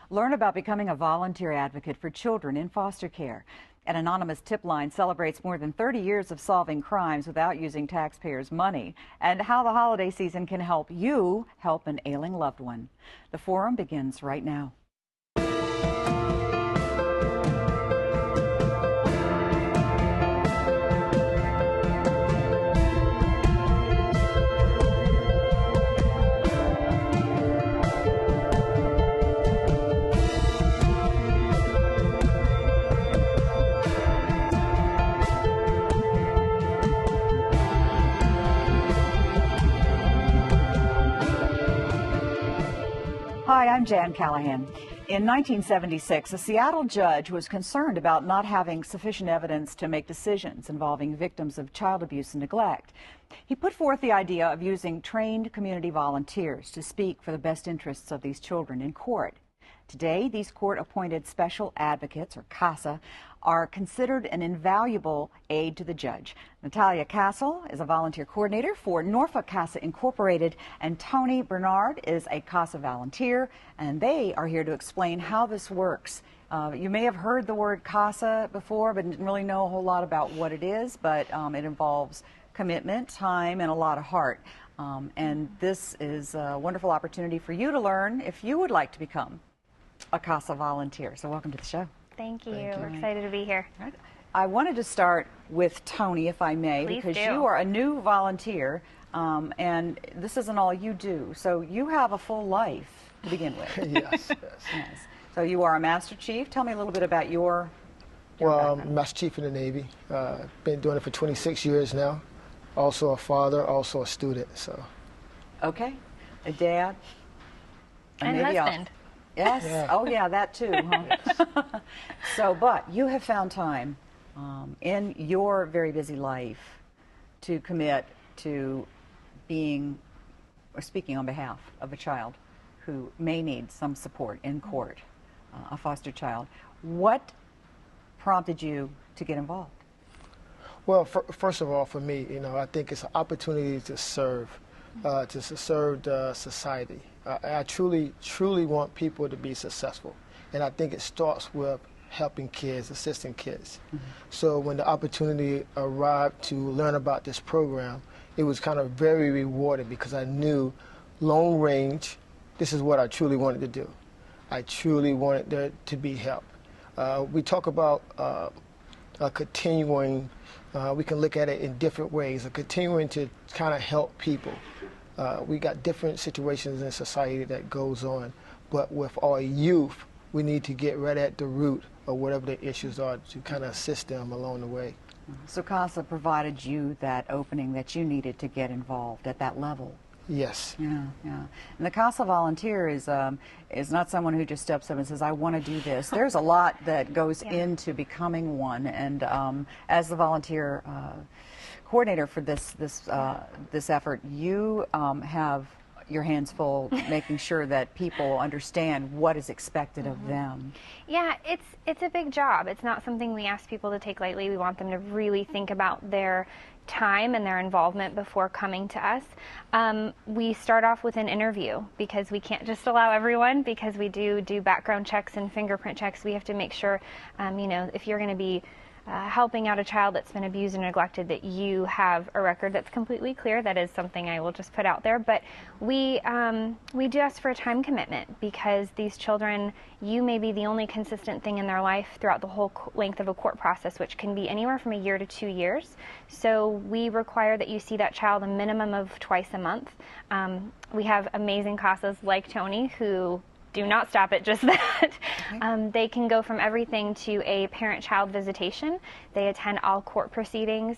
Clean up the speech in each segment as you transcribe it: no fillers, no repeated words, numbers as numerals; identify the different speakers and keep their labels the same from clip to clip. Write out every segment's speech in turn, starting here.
Speaker 1: Learn about becoming a volunteer advocate for children in foster care. An anonymous tip line celebrates more than 30 years of solving crimes without using taxpayers' money, and how the holiday season can help you help an ailing loved one. The forum begins right now. Hi, I'm Jan Callahan. In 1976, a Seattle judge was concerned about not having sufficient evidence to make decisions involving victims of child abuse and neglect. He put forth the idea of using trained community volunteers to speak for the best interests of these children in court. Today, these court-appointed special advocates, or CASA, are considered an invaluable aid to the judge. Natalia Castle is a volunteer coordinator for Norfolk CASA Incorporated, and Tony Bernard is a CASA volunteer, and they are here to explain how this works. You may have heard the word CASA before, but didn't really know a whole lot about what it is, but it involves commitment, time, and a lot of heart. And this is a wonderful opportunity for you to learn if you would like to become a CASA volunteer. So welcome to the show.
Speaker 2: Thank you. We're excited to be here.
Speaker 1: Right. I wanted to start with Tony, if I may,
Speaker 2: Please
Speaker 1: because
Speaker 2: do.
Speaker 1: you are a new volunteer, and this isn't all you do. So you have a full life to begin with.
Speaker 3: Yes.
Speaker 1: Yes. So you are a Master Chief. Tell me a little bit about your
Speaker 3: Well,
Speaker 1: background.
Speaker 3: Master Chief in the Navy. Been doing it for 26 years now. Also a father, also a student. So.
Speaker 1: Okay. A dad.
Speaker 2: And
Speaker 1: maybe
Speaker 2: husband.
Speaker 1: Yes.
Speaker 3: Yeah.
Speaker 1: Oh, yeah, that too. Huh? So, but you have found time in your very busy life to commit to being or speaking on behalf of a child who may need some support in court, a foster child. What prompted you to get involved?
Speaker 3: Well, first of all, for me, I think it's an opportunity to serve the society. I truly want people to be successful, and I think it starts with helping kids, assisting kids. So when the opportunity arrived to learn about this program, it was kind of very rewarding because I knew long range, this is what I truly wanted to do. I truly wanted there to be help. We talk about a continuing, we can look at it in different ways, a continuing to kind of help people. We got different situations in society that goes on, but with our youth, we need to get right at the root of whatever the issues are to kind of assist them along the way.
Speaker 1: So CASA provided you that opening that you needed to get involved at that level.
Speaker 3: Yes.
Speaker 1: Yeah, yeah. And the CASA volunteer is not someone who just steps up and says, I want to do this. There's a lot that goes into becoming one. And as the volunteer coordinator for this effort, you have your hands full making sure that people understand what is expected of them.
Speaker 2: Yeah, it's a big job. It's not something we ask people to take lightly. We want them to really think about their time and their involvement before coming to us. We start off with an interview because we can't just allow everyone, because we do background checks and fingerprint checks. We have to make sure, if you're going to be helping out a child that's been abused and neglected, that you have a record that's completely clear. That is something I will just put out there. But we do ask for a time commitment, because these children, you may be the only consistent thing in their life throughout the whole length of a court process, which can be anywhere from 1 year to 2 years. So we require that you see that child a minimum of twice a month. We have amazing CASAs like Tony who do not stop at just that. Okay. They can go from everything to a parent-child visitation. They attend all court proceedings.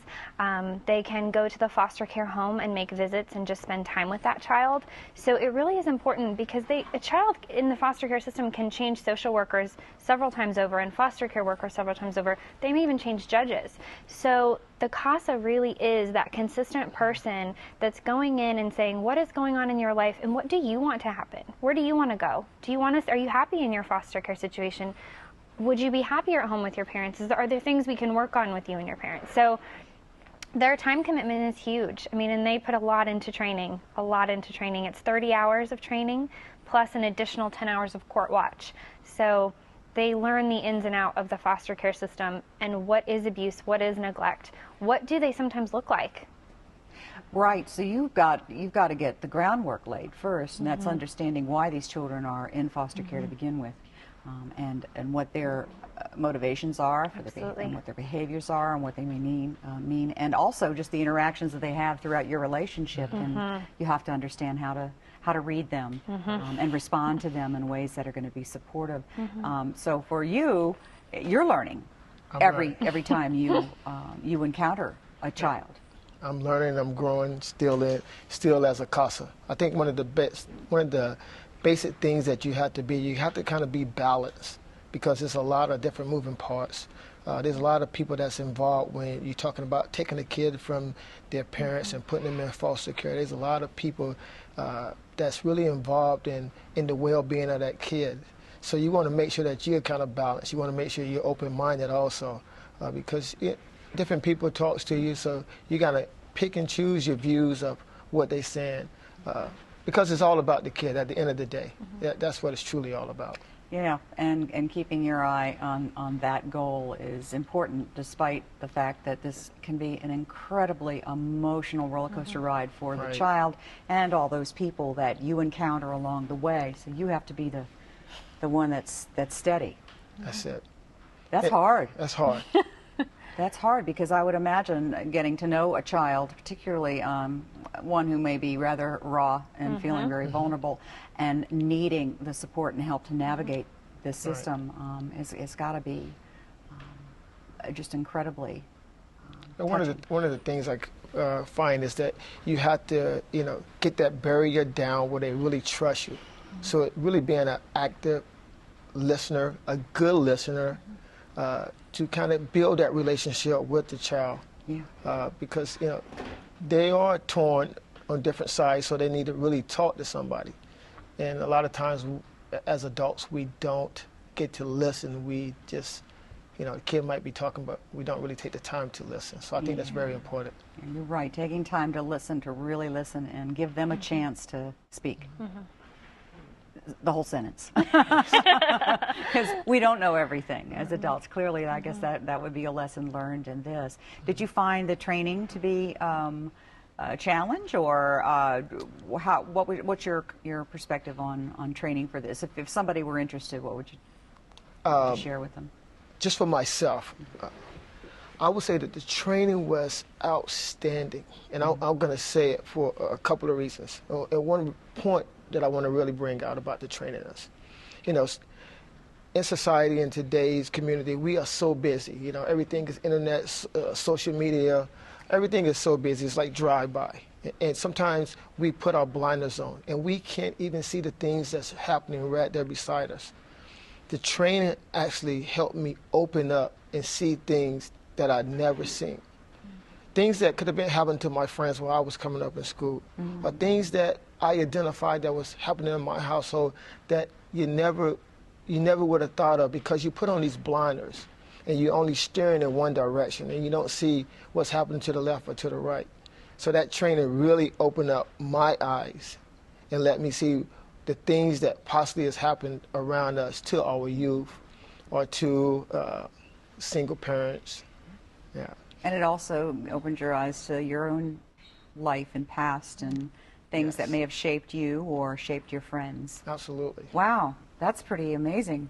Speaker 2: They can go to the foster care home and make visits and just spend time with that child. So it really is important, because a child in the foster care system can change social workers several times over and foster care workers several times over. They may even change judges. So the CASA really is that consistent person that's going in and saying, what is going on in your life and what do you want to happen? Where do you want to go? Are you happy in your foster care situation? Would you be happier at home with your parents? Are there things we can work on with you and your parents? So their time commitment is huge. I mean, and they put a lot into training, It's 30 hours of training plus an additional 10 hours of court watch. So they learn the ins and out of the foster care system and what is abuse, what is neglect, what do they sometimes look like.
Speaker 1: Right, so you've got to get the groundwork laid first, and that's understanding why these children are in foster care to begin with, and what their motivations are for and what their behaviors are and what they may mean, and also just the interactions that they have throughout your relationship, and you have to understand how to read them and respond to them in ways that are going to be supportive. So for you, you're learning every time you encounter a child.
Speaker 3: I'm learning, I'm growing still as a CASA. I think one of the basic things that you have to kind of be balanced, because there's a lot of different moving parts. There's a lot of people that's involved when you're talking about taking a kid from their parents and putting them in foster care. There's a lot of people that's really involved in the well-being of that kid. So you want to make sure that you're kind of balanced. You want to make sure you're open-minded also, because different people talks to you, so you got to pick and choose your views of what they're saying, because it's all about the kid at the end of the day. That's what it's truly all about.
Speaker 1: Yeah, and keeping your eye on that goal is important, despite the fact that this can be an incredibly emotional roller coaster ride for the child and all those people that you encounter along the way. So you have to be the one that's steady.
Speaker 3: That's it.
Speaker 1: That's hard.
Speaker 3: That's hard.
Speaker 1: That's hard, because I would imagine getting to know a child, particularly one who may be rather raw and feeling very vulnerable, and needing the support and help to navigate this system, it's got to be just incredibly
Speaker 3: and one of the things I find is that you have to get that barrier down where they really trust you. So it really being an active listener, a good listener, to kind of build that relationship with the child, because they are torn on different sides, so they need to really talk to somebody. And a lot of times, as adults, we don't get to listen. We just, the kid might be talking, but we don't really take the time to listen. So I think that's very important.
Speaker 1: And you're right, taking time to listen, to really listen, and give them a chance to speak. The whole sentence, because we don't know everything as adults. Clearly, I guess that would be a lesson learned in this. Did you find the training to be a challenge, or what's your perspective on training for this? If somebody were interested, what would you share with them?
Speaker 3: Just for myself, I would say that the training was outstanding, and I'm going to say it for a couple of reasons. And one point that I want to really bring out about the training is, in society, in today's community, we are so busy. Everything is internet, social media, everything is so busy. It's like drive-by. And sometimes we put our blinders on, and we can't even see the things that's happening right there beside us. The training actually helped me open up and see things that I'd never seen. Things that could have been happening to my friends while I was coming up in school, or things that I identified that was happening in my household that you never would have thought of, because you put on these blinders and you're only steering in one direction and you don't see what's happening to the left or to the right. So that training really opened up my eyes and let me see the things that possibly has happened around us to our youth or to single parents. Yeah.
Speaker 1: And it also opened your eyes to your own life and past and things that may have shaped you or shaped your friends.
Speaker 3: Absolutely.
Speaker 1: Wow, that's pretty amazing,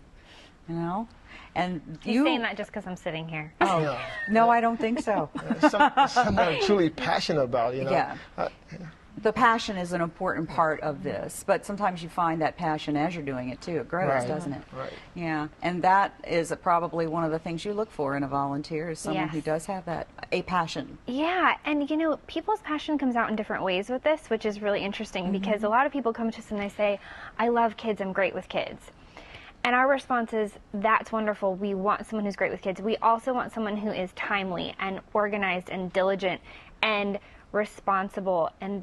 Speaker 1: And
Speaker 2: He's saying that just because I'm sitting here.
Speaker 1: Oh, yeah. No, I don't think so.
Speaker 3: Something I'm truly passionate about,
Speaker 1: Yeah. The passion is an important part of this, but sometimes you find that passion as you're doing it too. It grows, doesn't it?
Speaker 3: Right.
Speaker 1: Yeah, and that is probably one of the things you look for in a volunteer, is someone who does have a passion.
Speaker 2: Yeah, and people's passion comes out in different ways with this, which is really interesting, because a lot of people come to us and they say, I love kids, I'm great with kids. And our response is, that's wonderful. We want someone who's great with kids. We also want someone who is timely and organized and diligent and responsible, and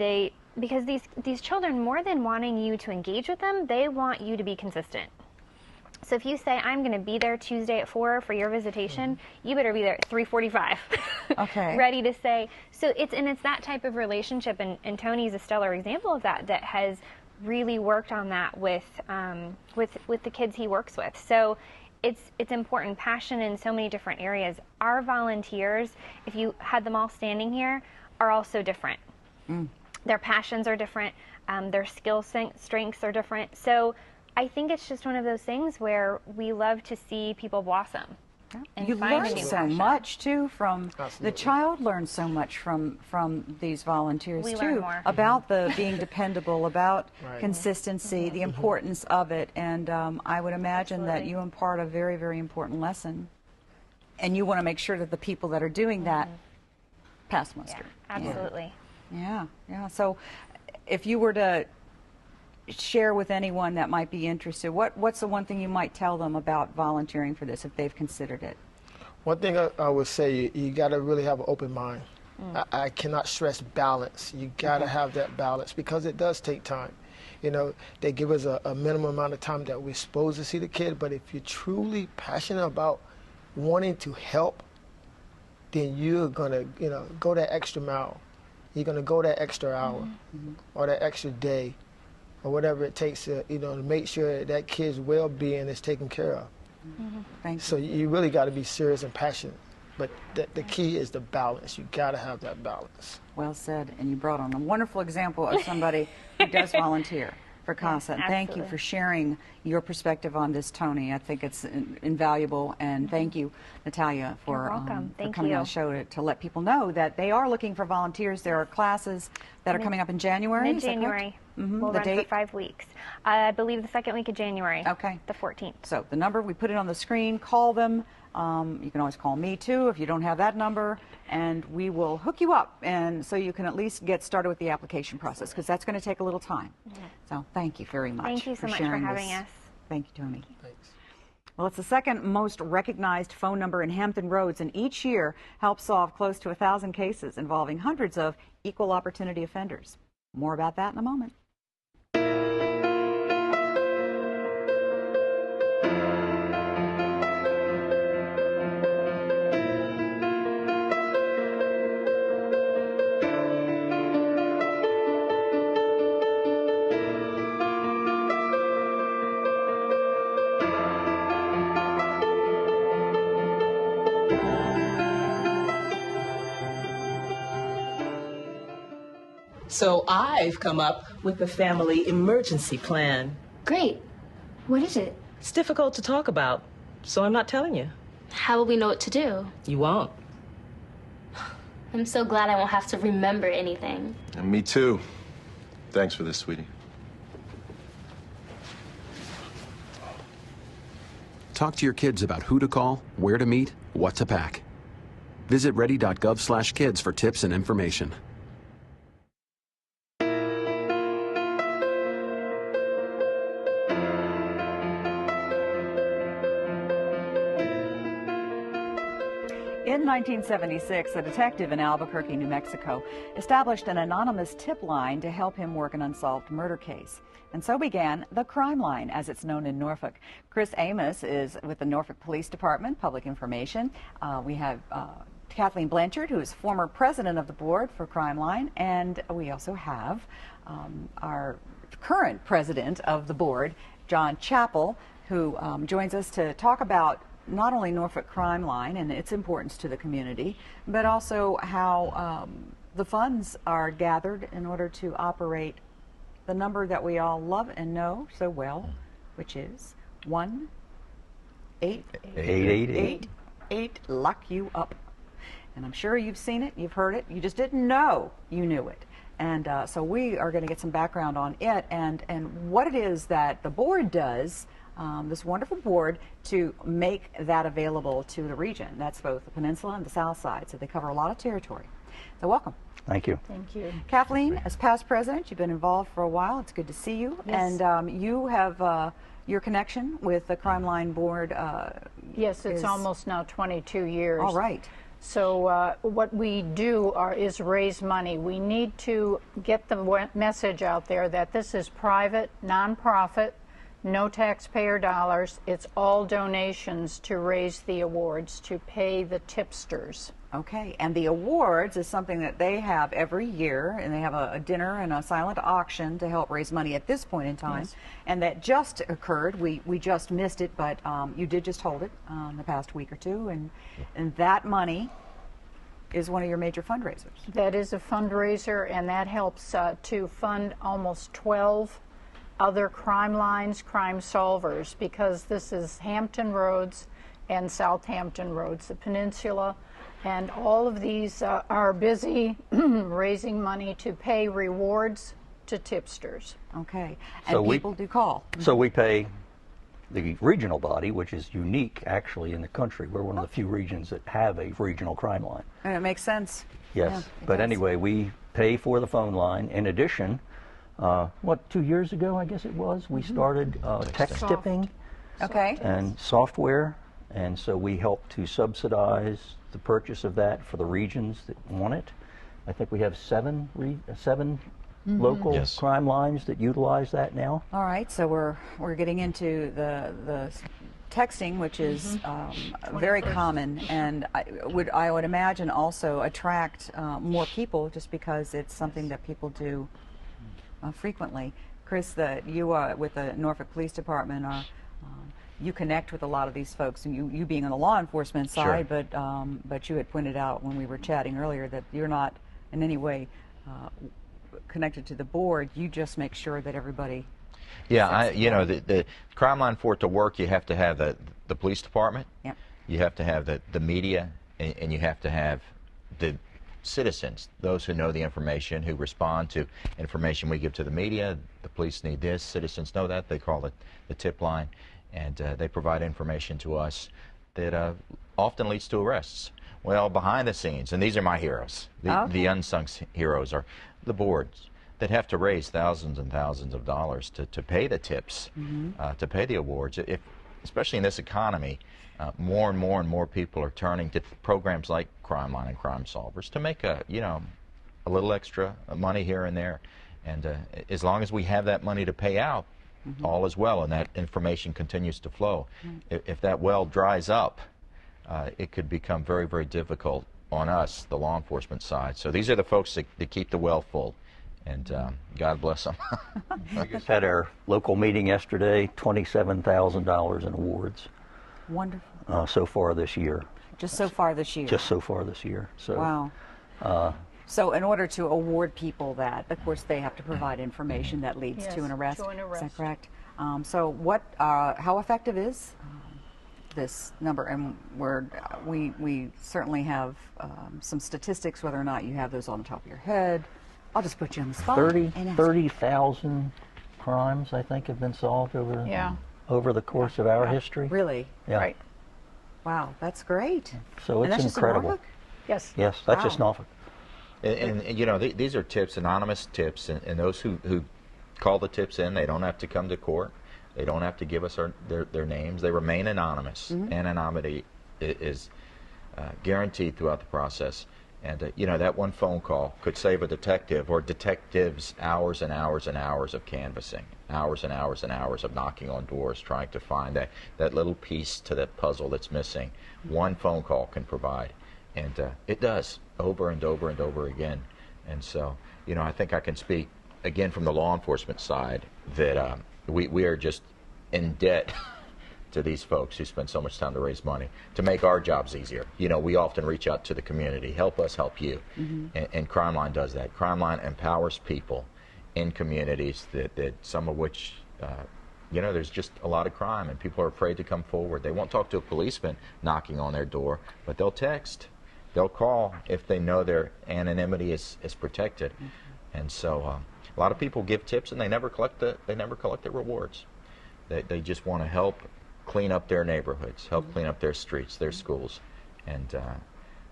Speaker 2: because these children, more than wanting you to engage with them, they want you to be consistent. So if you say, I'm going to be there Tuesday at 4 for your visitation, you better be there at 3:45.
Speaker 1: Okay.
Speaker 2: Ready to say. So it's that type of relationship, and Tony's a stellar example of that has really worked on that with the kids he works with. So it's important. Passion in so many different areas. Our volunteers, if you had them all standing here, are all so different. Their passions are different. Their skill strengths are different. So I think it's just one of those things where we love to see people blossom. And
Speaker 1: you
Speaker 2: find a
Speaker 1: learn
Speaker 2: new
Speaker 1: so
Speaker 2: passion.
Speaker 1: much too from
Speaker 3: Absolutely.
Speaker 1: the child learns so much from these volunteers
Speaker 2: We
Speaker 1: too
Speaker 2: learn more.
Speaker 1: about the being dependable, about
Speaker 3: Right.
Speaker 1: consistency, the importance of it, and I would imagine that
Speaker 2: Absolutely.
Speaker 1: you impart a very, very important lesson, and you want to make sure that the people that are doing that pass
Speaker 2: Yeah,
Speaker 1: muster.
Speaker 2: absolutely.
Speaker 1: Yeah, yeah. So, if you were to share with anyone that might be interested, what's the one thing you might tell them about volunteering for this if they've considered it?
Speaker 3: One thing I would say, you got to really have an open mind. I cannot stress balance. You got to have that balance because it does take time. You know, they give us a minimum amount of time that we're supposed to see the kid, but if you're truly passionate about wanting to help, then you're going to, you know, go that extra mile. You're going to go that extra hour or that extra day or whatever it takes to, you know, to make sure that kid's well-being is taken care of.
Speaker 1: Thank you.
Speaker 3: So you really got to be serious and passionate. But the key is the balance. You got to have that balance.
Speaker 1: Well said, and you brought on a wonderful example of somebody who does volunteer for CASA. And thank you
Speaker 2: absolutely.
Speaker 1: for sharing your perspective on this, Tony. I think it's invaluable, and thank you, Natalia,
Speaker 2: You're
Speaker 1: for,
Speaker 2: welcome.
Speaker 1: for
Speaker 2: Thank
Speaker 1: coming on
Speaker 2: you.
Speaker 1: the show to let people know that they are looking for volunteers. There are classes that are coming up in January. Is that correct?
Speaker 2: Mid-January. We'll
Speaker 1: The
Speaker 2: run
Speaker 1: date?
Speaker 2: for 5 weeks. I believe the second week of January.
Speaker 1: Okay.
Speaker 2: The 14th.
Speaker 1: So the number, we put it on the screen, call them. You can always call me too if you don't have that number, and we will hook you up, and so you can at least get started with the application process, because that's going to take a little time. So thank you very much.
Speaker 2: Thank you so much for
Speaker 1: sharing
Speaker 2: having
Speaker 1: this.
Speaker 2: us.
Speaker 1: Thank you, Tony.
Speaker 3: Thanks.
Speaker 1: Well, it's the second most recognized phone number in Hampton Roads, and each year helps solve close to 1,000 cases involving hundreds of equal opportunity offenders. More about that in a moment.
Speaker 4: So I've come up with a family emergency plan.
Speaker 5: Great. What is it?
Speaker 4: It's difficult to talk about, so I'm not telling you.
Speaker 5: How will we know what to do?
Speaker 4: You won't.
Speaker 5: I'm so glad I won't have to remember anything.
Speaker 6: And me too. Thanks for this, sweetie.
Speaker 7: Talk to your kids about who to call, where to meet, what to pack. Visit ready.gov/kids for tips and information.
Speaker 1: In 1976, a detective in Albuquerque, New Mexico, established an anonymous tip line to help him work an unsolved murder case. And so began the Crime Line, as it's known in Norfolk. Chris Amos is with the Norfolk Police Department, Public Information. We have Kathleen Blanchard, who is former president of the board for Crime Line, and we also have our current president of the board, John Chappell, who joins us to talk about not only Norfolk Crime Line and its importance to the community, but also how the funds are gathered in order to operate the number that we all love and know so well, which is 1-888 Lock You Up. And I'm sure you've seen it, you've heard it, you just didn't know you knew it. And so we are going to get some background on it and what it is that the board does, this wonderful board, to make that available to the region. That's both the peninsula and the south side, so they cover a lot of territory. So welcome.
Speaker 8: Thank you.
Speaker 1: Thank you. Kathleen, as past president, you've been involved for a while. It's good to see you.
Speaker 9: Yes.
Speaker 1: And you have your connection with the Crime Line board.
Speaker 9: Yes, it's
Speaker 1: is
Speaker 9: almost now 22 years.
Speaker 1: All right.
Speaker 9: So what we do is raise money. We need to get the message out there that this is private, nonprofit, no taxpayer dollars. It's all donations to raise the awards, to pay the tipsters.
Speaker 1: Okay, and the awards is something that they have every year, and they have a dinner and a silent auction to help raise money at this point in time.
Speaker 9: Yes.
Speaker 1: And that just occurred. We just missed it, but you did just hold it the past week or two, and that money is one of your major fundraisers.
Speaker 9: That is a fundraiser, and that helps to fund almost 12 other crime lines, crime solvers, because this is Hampton Roads and Southampton Roads, the peninsula, and all of these are busy raising money to pay rewards to tipsters.
Speaker 1: Okay, and
Speaker 8: So
Speaker 1: people do call.
Speaker 8: So we pay the regional body, which is unique actually in the country. We're one of the few regions that have a regional crime line.
Speaker 1: And it makes sense.
Speaker 8: Yes,
Speaker 1: Yeah, it
Speaker 8: but
Speaker 1: does.
Speaker 8: anyway, we pay for the phone line. In addition, 2 years ago, I guess it was, we started text
Speaker 9: Soft.
Speaker 8: tipping
Speaker 1: Okay.
Speaker 8: and software, and so we help to subsidize the purchase of that for the regions that want it. I think we have seven local
Speaker 6: Yes.
Speaker 8: crime lines that utilize that now.
Speaker 1: All right, so we're getting into the texting, which is very common, and I would imagine also attract more people just because it's something that people do frequently. Chris, you with the Norfolk Police Department are. You connect with a lot of these folks, and you being on the law enforcement side, but you had pointed out when we were chatting earlier that you're not in any way connected to the board. You just make sure that everybody.
Speaker 10: Yeah, the crime line, for it to work, you have to have the police department,
Speaker 1: Yep.
Speaker 10: you have to have the media, and you have to have the citizens, those who know the information, who respond to information we give to the media. The police need this, citizens know that, they call it the tip line, and they provide information to us that often leads to arrests. Well, behind the scenes, and these are my heroes, the unsung heroes are the boards that have to raise thousands and thousands of dollars to pay the tips, to pay the awards. Especially in this economy, more and more people are turning to programs like Crime Line and Crime Solvers to make a little extra money here and there. And as long as we have that money to pay out, all is well, and that information continues to flow. If that well dries up, it could become very, very difficult on us, the law enforcement side. So these are the folks that keep the well full, and God bless them.
Speaker 8: We just had our local meeting yesterday, $27,000 in awards
Speaker 1: Wonderful.
Speaker 8: so far this year.
Speaker 1: Just so far this year.
Speaker 8: Just so far this year. So,
Speaker 1: Wow. So in order to award people that, of course, they have to provide information that leads
Speaker 9: Yes,
Speaker 1: to an arrest.
Speaker 9: to an
Speaker 1: Is
Speaker 9: arrest.
Speaker 1: that correct? So how effective is this number? And we certainly have some statistics, whether or not you have those on the top of your head. I'll just put you on the spot.
Speaker 8: 30,000 crimes, I think, have been solved over the course of our history.
Speaker 1: Really?
Speaker 8: Yeah.
Speaker 9: Right.
Speaker 1: Wow, that's great.
Speaker 8: So
Speaker 1: And
Speaker 8: it's
Speaker 1: that's just in
Speaker 8: incredible.
Speaker 1: Norfolk?
Speaker 9: Yes.
Speaker 8: Yes, that's
Speaker 1: Wow.
Speaker 8: just Norfolk.
Speaker 10: And these are tips, anonymous tips, and those who call the tips in, they don't have to come to court. They don't have to give us their names. They remain anonymous. Anonymity is guaranteed throughout the process. And that one phone call could save a detective or detectives hours and hours and hours of canvassing, hours and hours and hours of knocking on doors trying to find that little piece to that puzzle that's missing. One phone call can provide, and it does over and over and over again. And so, I think I can speak again from the law enforcement side that we are just in debt to these folks who spend so much time to raise money to make our jobs easier. We often reach out to the community, help us help you, and Crime Line does that. Crime Line empowers people in communities that some of which, there's just a lot of crime and people are afraid to come forward. They won't talk to a policeman knocking on their door, but they'll text, they'll call if they know their anonymity is protected. And so a lot of people give tips and they never collect their rewards. They just want to help clean up their neighborhoods, help clean up their streets, their schools, and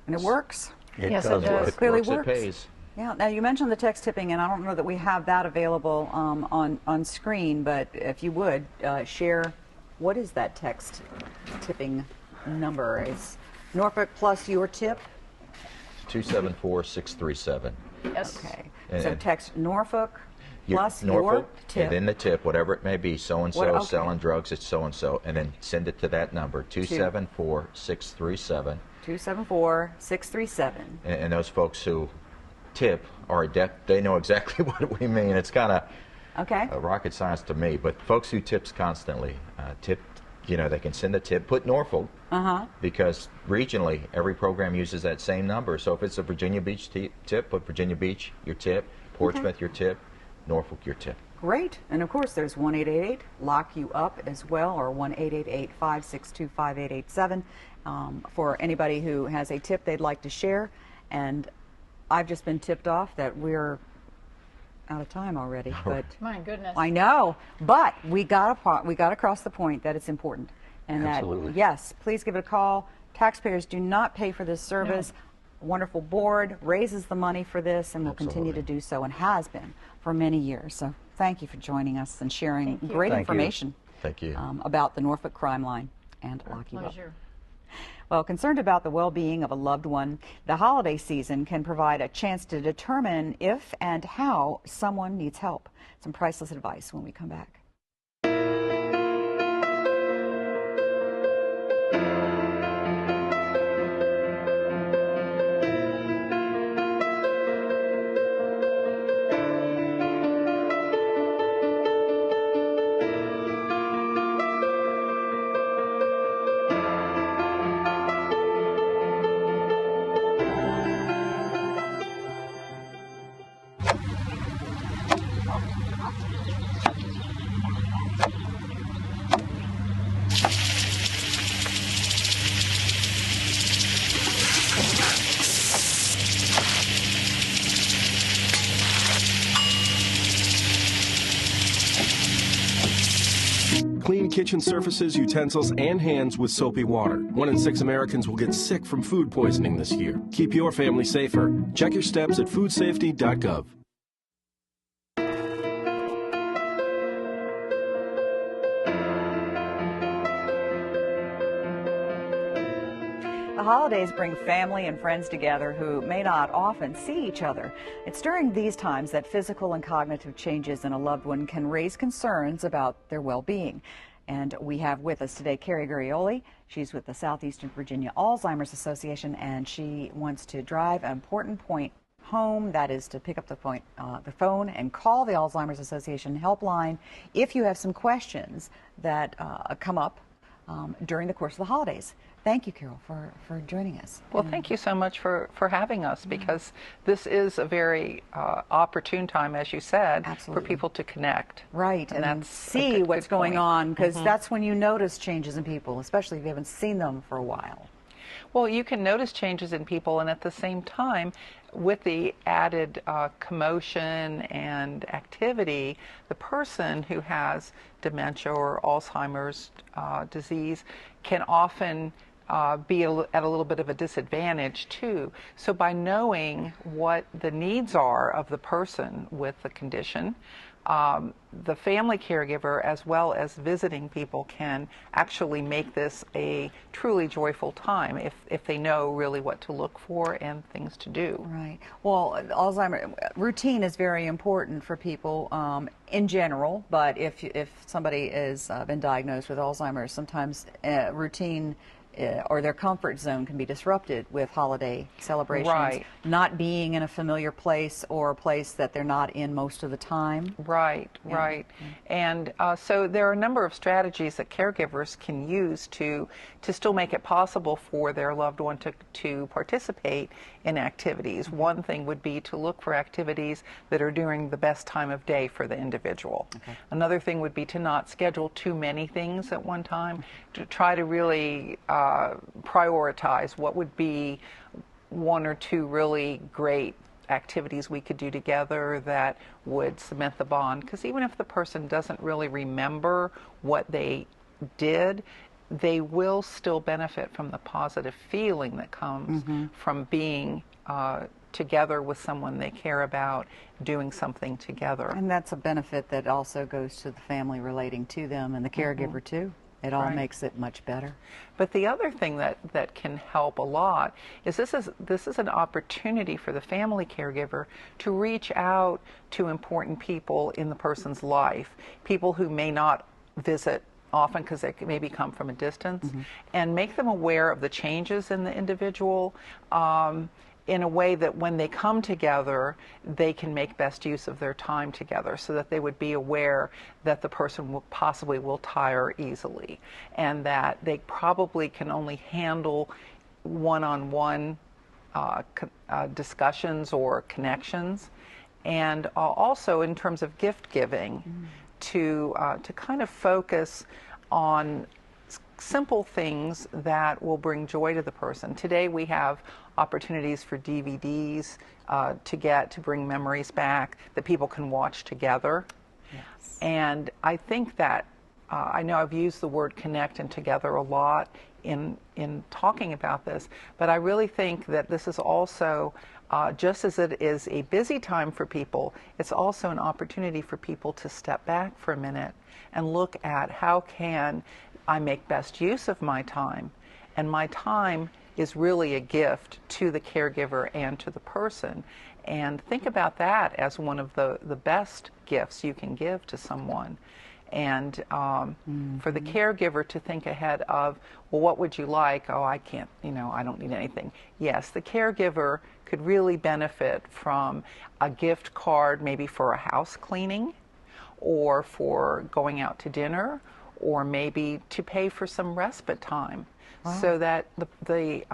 Speaker 1: it works.
Speaker 9: Yes, it
Speaker 8: does
Speaker 9: does.
Speaker 8: work.
Speaker 1: It clearly
Speaker 10: It
Speaker 1: works.
Speaker 10: pays.
Speaker 1: Yeah. Now you mentioned the text tipping, and I don't know that we have that available on screen. But if you would share, what is that text tipping number? It's Norfolk plus your tip.
Speaker 10: 274-637.
Speaker 9: Yes.
Speaker 1: Okay.
Speaker 10: And-
Speaker 1: So text Norfolk. Plus
Speaker 10: Norfolk,
Speaker 1: your tip.
Speaker 10: and then the tip, whatever it may be, so-and-so
Speaker 1: What- okay.
Speaker 10: selling drugs, it's so-and-so, and then send it to that number, 274-637.
Speaker 1: 274-637.
Speaker 10: And those folks who tip are adept. They know exactly what we mean. It's kind of
Speaker 1: Okay.
Speaker 10: rocket science to me. But folks who tips constantly, tip, they can send a tip, put Norfolk, because regionally every program uses that same number. So if it's a Virginia Beach tip, put Virginia Beach, your tip, Portsmouth, your tip, Norfolk, your tip.
Speaker 1: Great. And of course, there's 1-888-LOCK-YOU-UP as well, or 1-888-562-5887 for anybody who has a tip they'd like to share. And I've just been tipped off that we're out of time already. But
Speaker 9: My goodness.
Speaker 1: I know, but we got across the point that it's important, and
Speaker 8: Absolutely.
Speaker 1: that yes, please give it a call. Taxpayers do not pay for this service. Wonderful board raises the money for this, and will continue to do so, and has been for many years. So thank you for joining us and sharing great
Speaker 10: Thank you.
Speaker 1: information.
Speaker 10: Thank you.
Speaker 1: About the Norfolk Crime Line and Lock You Up.
Speaker 9: Pleasure.
Speaker 1: Well, concerned about the well-being of a loved one, the holiday season can provide a chance to determine if and how someone needs help. Some priceless advice when we come back.
Speaker 11: Clean kitchen surfaces, utensils, and hands with soapy water. 1 in 6 Americans will get sick from food poisoning this year. Keep your family safer. Check your steps at foodsafety.gov.
Speaker 1: The holidays bring family and friends together who may not often see each other. It's during these times that physical and cognitive changes in a loved one can raise concerns about their well-being. And we have with us today Carrie Gurioli. She's with the Southeastern Virginia Alzheimer's Association, and she wants to drive an important point home. That is to pick up the phone and call the Alzheimer's Association helpline if you have some questions that come up during the course of the holidays. Thank you, Carol, for joining us.
Speaker 12: Well, thank you so much for having us, because this is a very opportune time, as you said, for people to connect.
Speaker 1: Right, and see what's going on, because that's when you notice changes in people, especially if you haven't seen them for a while.
Speaker 12: Well, you can notice changes in people, and at the same time, with the added commotion and activity, the person who has dementia or Alzheimer's disease can often be at a little bit of a disadvantage too. So by knowing what the needs are of the person with the condition, the family caregiver as well as visiting people can actually make this a truly joyful time if they know really what to look for and things to do.
Speaker 1: Right. Well, Alzheimer's routine is very important for people in general, but if somebody has been diagnosed with Alzheimer's, sometimes routine or their comfort zone can be disrupted with holiday celebrations.
Speaker 12: Right.
Speaker 1: Not being in a familiar place or a place that they're not in most of the time.
Speaker 12: Right, right. And so there are a number of strategies that caregivers can use to still make it possible for their loved one to participate in activities. One thing would be to look for activities that are during the best time of day for the individual. Okay. Another thing would be to not schedule too many things at one time, to try to really prioritize what would be 1 or 2 really great activities we could do together that would cement the bond. Because even if the person doesn't really remember what they did, they will still benefit from the positive feeling that comes from being together with someone they care about, doing something together.
Speaker 1: And that's a benefit that also goes to the family relating to them and the caregiver too. It all
Speaker 12: Right.
Speaker 1: makes it much better.
Speaker 12: But the other thing that can help a lot is this is an opportunity for the family caregiver to reach out to important people in the person's life, people who may not visit often because they maybe come from a distance, and make them aware of the changes in the individual in a way that when they come together, they can make best use of their time together, so that they would be aware that the person will possibly tire easily, and that they probably can only handle one-on-one discussions or connections, and also in terms of gift giving, to kind of focus on simple things that will bring joy to the person. Today we have opportunities for DVDs to bring memories back that people can watch together.
Speaker 1: Yes.
Speaker 12: And I think that I know I've used the word connect and together a lot in talking about this, but I really think that this is also just as it is a busy time for people, it's also an opportunity for people to step back for a minute and look at how can I make best use of my time. And my time is really a gift to the caregiver and to the person. And think about that as one of the best gifts you can give to someone. And for the caregiver to think ahead of, well, what would you like? Oh, I can't, I don't need anything. Yes, the caregiver could really benefit from a gift card, maybe for a house cleaning, or for going out to dinner, or maybe to pay for some respite time. Wow. So that the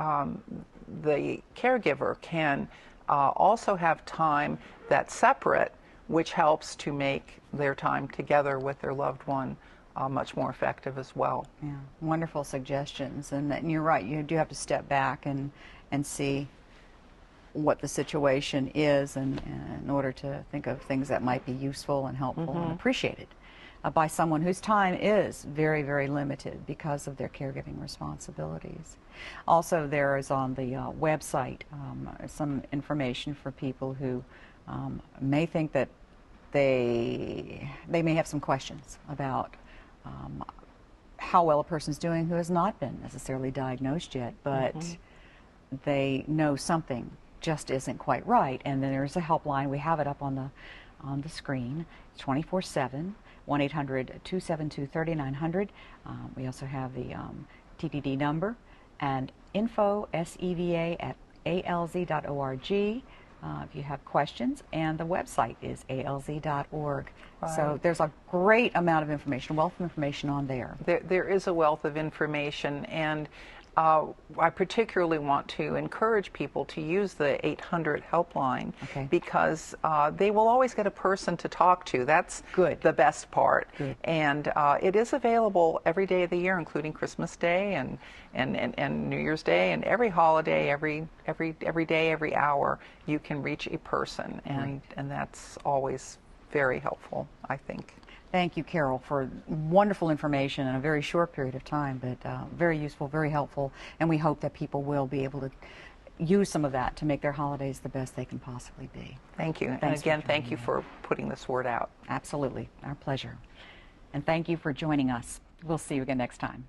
Speaker 12: caregiver can also have time that's separate, which helps to make their time together with their loved one much more effective as well.
Speaker 1: Yeah, wonderful suggestions. And you're right, you do have to step back and see what the situation is, and in order to think of things that might be useful and helpful and appreciated by someone whose time is very, very limited because of their caregiving responsibilities. Also, there is on the website some information for people who may think that they may have some questions about how well a person's doing who has not been necessarily diagnosed yet, but they know something just isn't quite right. And then there's a helpline. We have it up on the screen. It's 24/7. 1-800-272-3900. We also have the TDD number and info, seva@alz.org. If you have questions, and the website is alz.org. Right. So there's a great amount of information, wealth of information on there.
Speaker 12: There is a wealth of information, and I particularly want to encourage people to use the 800 helpline, because they will always get a person to talk to. That's the best part. Good. And it is available every day of the year, including Christmas Day and New Year's Day, and every holiday, every day, every hour, you can reach a person, and that's always very helpful, I think.
Speaker 1: Thank you, Carol, for wonderful information in a very short period of time, but very useful, very helpful, and we hope that people will be able to use some of that to make their holidays the best they can possibly be.
Speaker 12: Thank you. And again, thank you for putting this word out.
Speaker 1: Absolutely. Our pleasure. And thank you for joining us. We'll see you again next time.